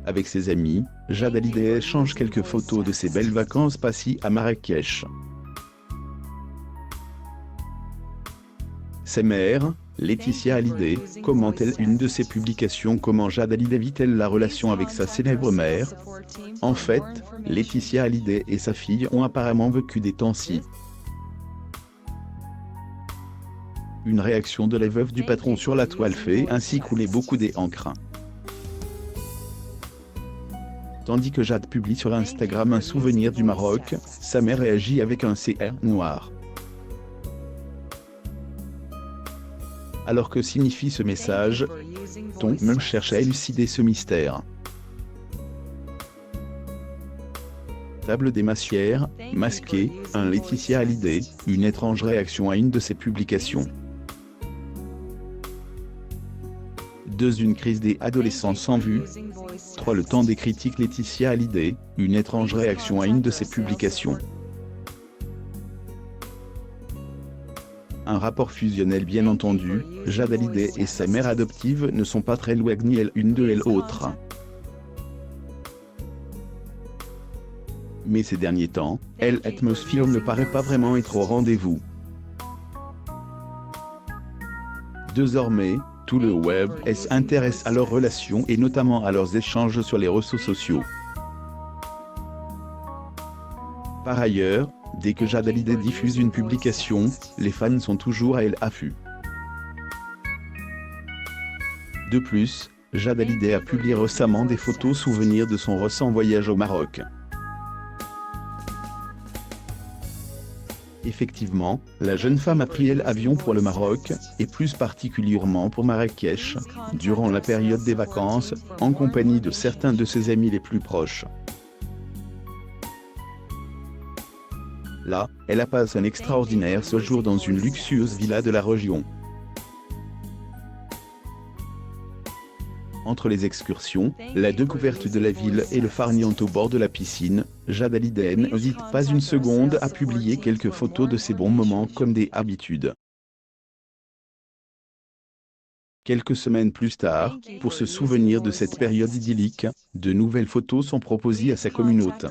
Avec ses amis, Jade Hallyday échange quelques photos de ses belles vacances passées à Marrakech. Sa mère, Laetitia Hallyday, commente-t-elle une de ses publications. Comment Jade Hallyday vit-elle la relation avec sa célèbre mère? En fait, Laetitia Hallyday et sa fille ont apparemment vécu des temps-ci. Une réaction de la veuve du patron sur la toile fait ainsi couler beaucoup d'encre. Tandis que Jade publie sur Instagram un souvenir du Maroc, sa mère réagit avec un CR noir. Alors que signifie ce message? Ton même cherche à élucider ce mystère. Table des Massières, masquée, un Laetitia Hallyday, une étrange réaction à une de ses publications. 2. Une crise des adolescents sans vue. 3. Le temps des critiques. Laetitia Hallyday, une étrange réaction à une de ses publications. Un rapport fusionnel. Bien entendu, Jade Hallyday et sa mère adoptive ne sont pas très loin ni l'une de l'autre. Mais ces derniers temps, l'atmosphère ne paraît pas vraiment être au rendez-vous. Désormais, tout le web s'intéresse à leur relation et notamment à leurs échanges sur les réseaux sociaux. Par ailleurs, dès que Jade Hallyday diffuse une publication, les fans sont toujours à l'affût. De plus, Jade Hallyday a publié récemment des photos souvenirs de son récent voyage au Maroc. Effectivement, la jeune femme a pris l'avion pour le Maroc, et plus particulièrement pour Marrakech, durant la période des vacances, en compagnie de certains de ses amis les plus proches. Là, elle a passé un extraordinaire séjour dans une luxueuse villa de la région. Entre les excursions, la découverte de la ville et le farniente au bord de la piscine, Jade Hallyday n'hésite pas une seconde à publier quelques photos de ses bons moments comme d'habitude. Quelques semaines plus tard, pour se souvenir de cette période idyllique, de nouvelles photos sont proposées à sa communauté.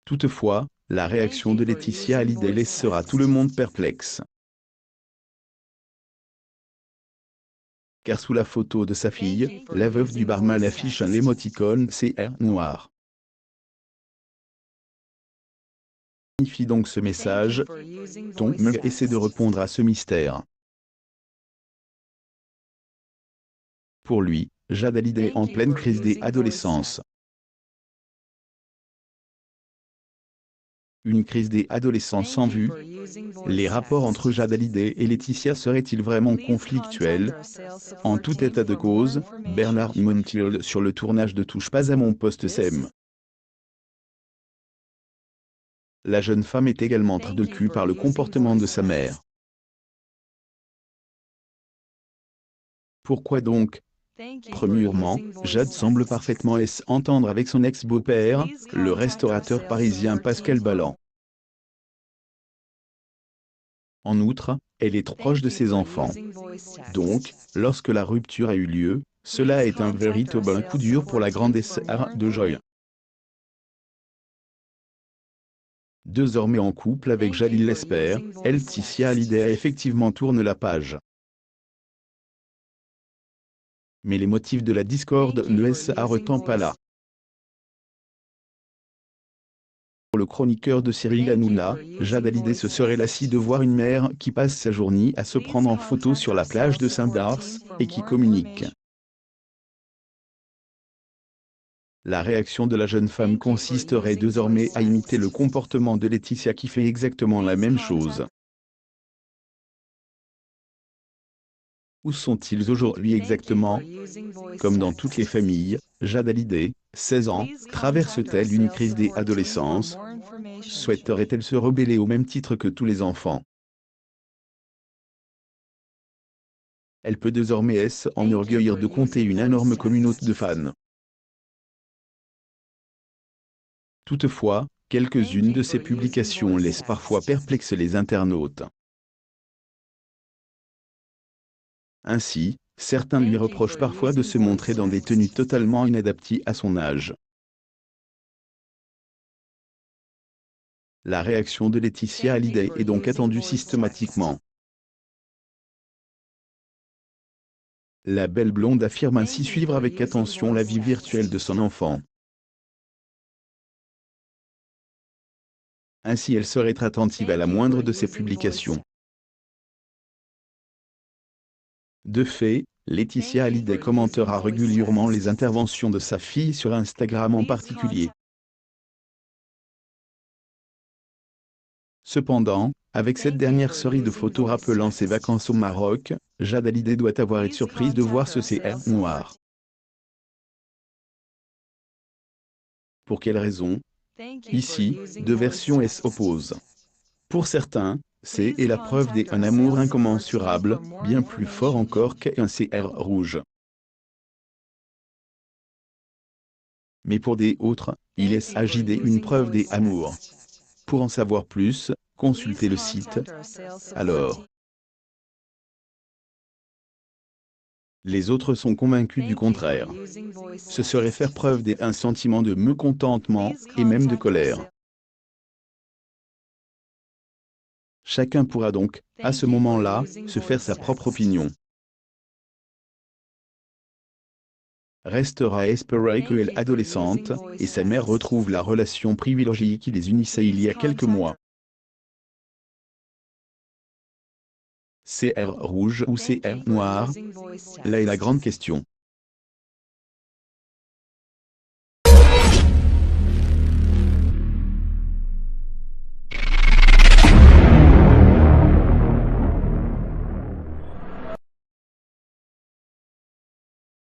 Toutefois, la réaction de Laetitia Hallyday laissera tout le monde perplexe. Car sous la photo de sa fille, la veuve du barman affiche un émoticône CR noir. Signifie donc ce message? Ton essaie de répondre à ce mystère. Pour lui, Jade Hallyday en pleine crise des adolescences. Une crise des adolescents sans vue. Les rapports entre Jade Hallyday et Laetitia seraient-ils vraiment conflictuels? En tout état de cause, Bernard Montiel sur le tournage de Touche pas à mon poste s'aime. La jeune femme est également très de cul par le comportement de sa mère. Pourquoi donc? Premièrement, Jade semble parfaitement s'entendre avec son ex-beau-père, le restaurateur parisien Pascal Balland. En outre, elle est trop proche de ses enfants. Donc, lorsque la rupture a eu lieu, cela est un véritable coup dur pour la grande sœur de Joy. Désormais en couple avec Jalil l'espère, Laetitia Hallyday effectivement tourne la page. Mais les motifs de la discorde ne s'arrêtent pas là. Pour le chroniqueur de Cyril Hanouna, Jade Hallyday se serait lassie de voir une mère qui passe sa journée à se prendre en photo sur la plage de Saint-Dars, et qui communique. La réaction de la jeune femme consisterait désormais à imiter le comportement de Laetitia qui fait exactement la même chose. Où sont-ils aujourd'hui exactement? Comme dans toutes les familles, Jade Hallyday, 16 ans, traverse-t-elle une crise des adolescences? Souhaiterait-elle se rebeller au même titre que tous les enfants? Elle peut désormais s'enorgueillir de compter une énorme communauté de fans. Toutefois, quelques-unes de ces publications laissent parfois perplexes les internautes. Ainsi, Certains lui reprochent parfois de se montrer dans des tenues totalement inadaptées à son âge. La réaction de Laetitia Hallyday est donc attendue systématiquement. La belle blonde affirme ainsi suivre avec attention la vie virtuelle de son enfant. Ainsi elle serait attentive à la moindre de ses publications. De fait, Laetitia Hallyday commentera régulièrement les interventions de sa fille sur Instagram en particulier. Cependant, avec cette dernière série de photos rappelant ses vacances au Maroc, Jade Hallyday doit avoir été surprise de voir ce CR noir. Pour quelle raison? Ici, deux versions s'opposent. Pour certains, c'est la preuve d'un amour incommensurable, bien plus fort encore qu'un CR rouge. Mais pour des autres, il s'agit d'une preuve d'amour. Pour en savoir plus, consultez le site. Alors, les autres sont convaincus du contraire. Ce serait faire preuve d'un sentiment de mécontentement, et même de colère. Chacun pourra donc, à ce moment-là, se faire sa propre opinion. Restera à espérer que l'adolescente et sa mère retrouvent la relation privilégiée qui les unissait il y a quelques mois. CR rouge ou CR noir? Là est la grande question.